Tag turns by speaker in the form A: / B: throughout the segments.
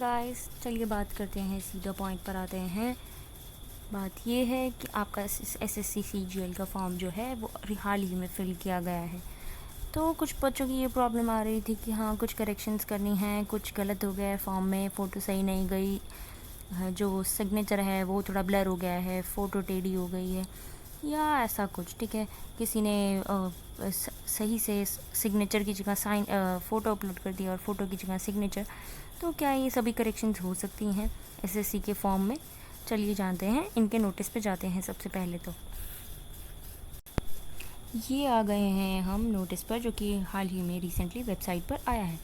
A: Guys, चलिए बात करते हैं, सीधा पॉइंट पर आते हैं। बात ये है कि आपका एसएससी सीजीएल का फॉर्म जो है वो हाल ही में फिल किया गया है। तो कुछ बच्चों की ये प्रॉब्लम आ रही थी कि हाँ, कुछ करेक्शंस करनी हैं, कुछ गलत हो गया है फॉर्म में, फ़ोटो सही नहीं गई, जो सिग्नेचर है वो थोड़ा ब्लर हो गया है, फ़ोटो टेढ़ी हो गई है या ऐसा कुछ। ठीक है, किसी ने सही से सिग्नेचर की जगह फ़ोटो अपलोड कर दिया और फ़ोटो की जगह सिग्नेचर। तो क्या ये सभी करेक्शंस हो सकती हैं एसएससी के फॉर्म में? चलिए जानते हैं, इनके नोटिस पे जाते हैं। सबसे पहले तो ये आ गए हैं हम नोटिस पर, जो कि हाल ही में रिसेंटली वेबसाइट पर आया है।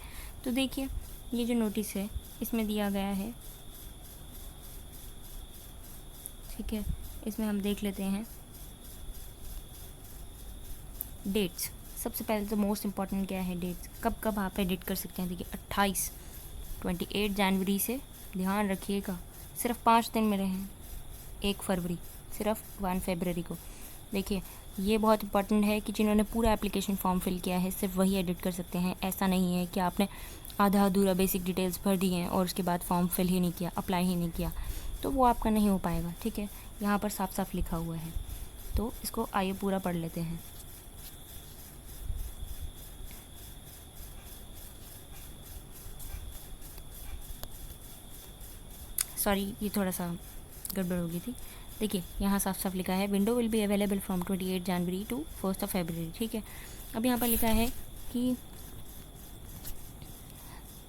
A: तो देखिए, ये जो नोटिस है इसमें दिया गया है, ठीक है, इसमें हम देख लेते हैं डेट्स। सबसे पहले तो मोस्ट इम्पॉर्टेंट क्या है, डेट्स। कब कब आप एडिट कर सकते हैं? देखिए 28 जनवरी से, ध्यान रखिएगा, सिर्फ 5 दिन मिले हैं। 1 फरवरी, सिर्फ 1 फरवरी को। देखिए, ये बहुत इंपॉर्टेंट है कि जिन्होंने पूरा एप्लीकेशन फॉर्म फिल किया है सिर्फ वही एडिट कर सकते हैं। ऐसा नहीं है कि आपने आधा अधूरा बेसिक डिटेल्स भर दी हैं और उसके बाद फॉर्म फिल ही नहीं किया, अप्लाई ही नहीं किया, तो वो आपका नहीं हो पाएगा। ठीक है, यहाँ पर साफ साफ लिखा हुआ है। तो इसको आइए पूरा पढ़ लेते हैं। सॉरी, ये थोड़ा सा गड़बड़ हो गई थी। देखिए, यहाँ साफ साफ लिखा है, window will be available from 28 January to 1 February. ठीक है, अब यहाँ पर लिखा है कि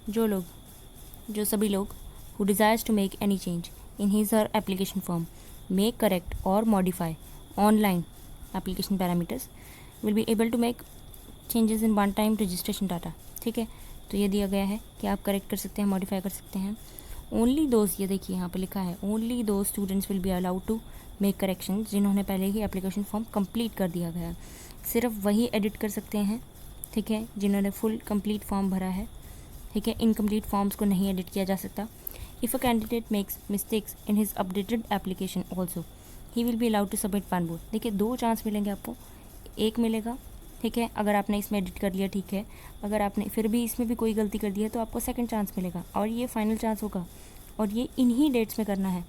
A: जो सभी लोग who desires to make any change in his or application form may correct or modify online application parameters will be able to make changes in one time registration data। ठीक है, तो ये दिया गया है कि आप करेक्ट कर सकते हैं, मॉडिफाई कर सकते हैं। ओनली दोज, ये देखिए यहाँ पे लिखा है, only those students will be allowed to make correction जिन्होंने पहले ही एप्लीकेशन फॉर्म कंप्लीट कर दिया गया है। सिर्फ वही एडिट कर सकते हैं, ठीक है, जिन्होंने फुल कंप्लीट फॉर्म भरा है। ठीक है, इनकम्प्लीट फॉर्म्स को नहीं एडिट किया जा सकता। If a candidate makes mistakes in his updated application also he will be allowed to submit 1 more. देखिए, 2 चांस मिलेंगे आपको, एक मिलेगा, ठीक है, अगर आपने इसमें एडिट कर लिया, ठीक है, अगर आपने फिर भी इसमें भी कोई गलती कर दी है तो आपको सेकंड चांस मिलेगा, और ये फाइनल चांस होगा। और ये इन्हीं डेट्स में करना है,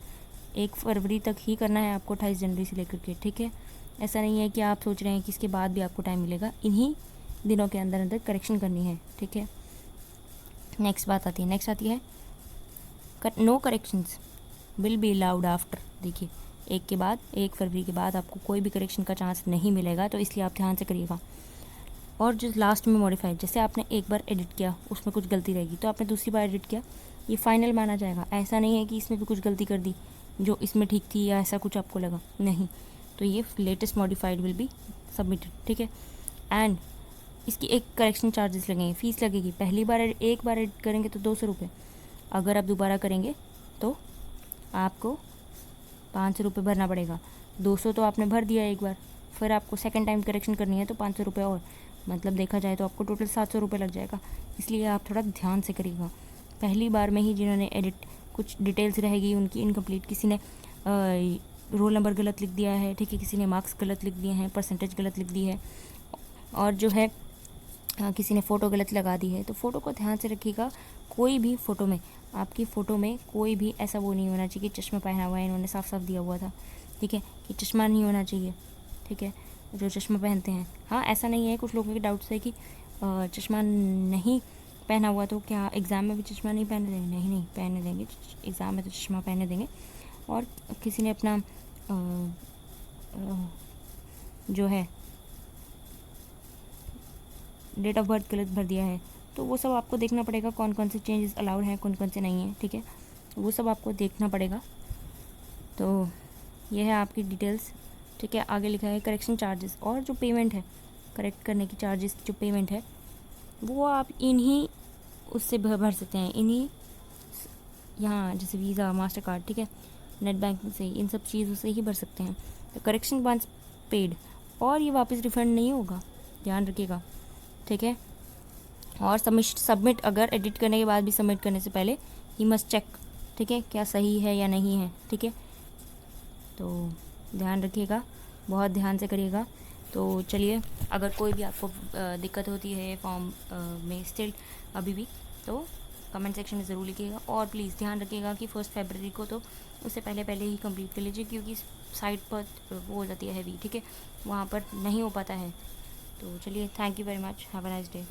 A: 1 फरवरी तक ही करना है आपको, 28 जनवरी से लेकर के। ठीक है, ऐसा नहीं है कि आप सोच रहे हैं कि इसके बाद भी आपको टाइम मिलेगा, इन्हीं दिनों के अंदर अंदर करेक्शन करनी है। ठीक है, नेक्स्ट आती है no corrections will be allowed after. देखिए, 1 फरवरी के बाद आपको कोई भी करेक्शन का चांस नहीं मिलेगा, तो इसलिए आप ध्यान से करिएगा। और जो लास्ट में मॉडिफाई, जैसे आपने एक बार एडिट किया, उसमें कुछ गलती रहेगी तो आपने दूसरी बार एडिट किया, ये फाइनल माना जाएगा। ऐसा नहीं है कि इसमें भी कुछ गलती कर दी जो इसमें ठीक थी या ऐसा कुछ आपको लगा, नहीं, तो ये latest modified will be submitted. ठीक है, एंड इसकी एक करेक्शन चार्जेस लगेंगे, फ़ीस लगेगी। पहली बार एक बार एडिट करेंगे तो 200 रुपये, अगर आप दोबारा करेंगे तो आपको 500 रुपये भरना पड़ेगा। 200 तो आपने भर दिया एक बार, फिर आपको सेकंड टाइम करेक्शन करनी है तो 500 रुपये और, मतलब देखा जाए तो आपको टोटल 700 रुपये लग जाएगा। इसलिए आप थोड़ा ध्यान से करिएगा। पहली बार में ही जिन्होंने एडिट, कुछ डिटेल्स रहेगी उनकी इनकम्प्लीट, किसी ने रोल नंबर गलत लिख दिया है, ठीक है, किसी ने मार्क्स गलत लिख दिए हैं, परसेंटेज गलत लिख दी है, और जो है किसी ने फ़ोटो गलत लगा दी है। तो फ़ोटो को ध्यान से रखिएगा, कोई भी फ़ोटो में, आपकी फ़ोटो में कोई भी ऐसा वो नहीं होना चाहिए कि चश्मा पहना हुआ है, इन्होंने साफ साफ दिया हुआ था, ठीक है, कि चश्मा नहीं होना चाहिए। ठीक है, जो चश्मा पहनते हैं, हाँ, ऐसा नहीं है, कुछ लोगों के डाउट्स है कि चश्मा नहीं पहना हुआ तो क्या एग्ज़ाम में भी चश्मा नहीं पहने देंगे? नहीं नहीं, पहने देंगे, एग्ज़ाम में तो चश्मा पहने देंगे। और किसी ने अपना जो है डेट ऑफ बर्थ गलत भर दिया है, तो वो सब आपको देखना पड़ेगा, कौन कौन से चेंजेस अलाउड हैं, कौन कौन से नहीं हैं। ठीक है, वो सब आपको देखना पड़ेगा। तो ये है आपकी डिटेल्स। ठीक है, आगे लिखा है करेक्शन चार्जेस, और जो पेमेंट है करेक्ट करने की चार्जेस की जो पेमेंट है वो आप इन्हीं उससे भर सकते हैं, इन्हीं यहाँ जैसे वीज़ा, मास्टर कार्ड, ठीक है, नेट बैंकिंग से, इन सब चीज़ों से ही भर सकते हैं। तो करेक्शन वंस पेड, और ये वापस रिफ़ंड नहीं होगा, ध्यान रखिएगा। ठीक है, और सबमिट अगर एडिट करने के बाद भी सबमिट करने से पहले ही मस्ट चेक, ठीक है, क्या सही है या नहीं है। ठीक है, तो ध्यान रखिएगा, बहुत ध्यान से करिएगा। तो चलिए, अगर कोई भी आपको दिक्कत होती है फॉर्म में स्टिल अभी भी, तो कमेंट सेक्शन में ज़रूर लिखिएगा। और प्लीज़ ध्यान रखिएगा कि 1 फरवरी को तो उससे पहले ही कंप्लीट कर लीजिए, क्योंकि साइट पर वो हो जाती है हैवी, ठीक है, वहाँ पर नहीं हो पाता है। तो चलिए, thank you very much, have a nice day.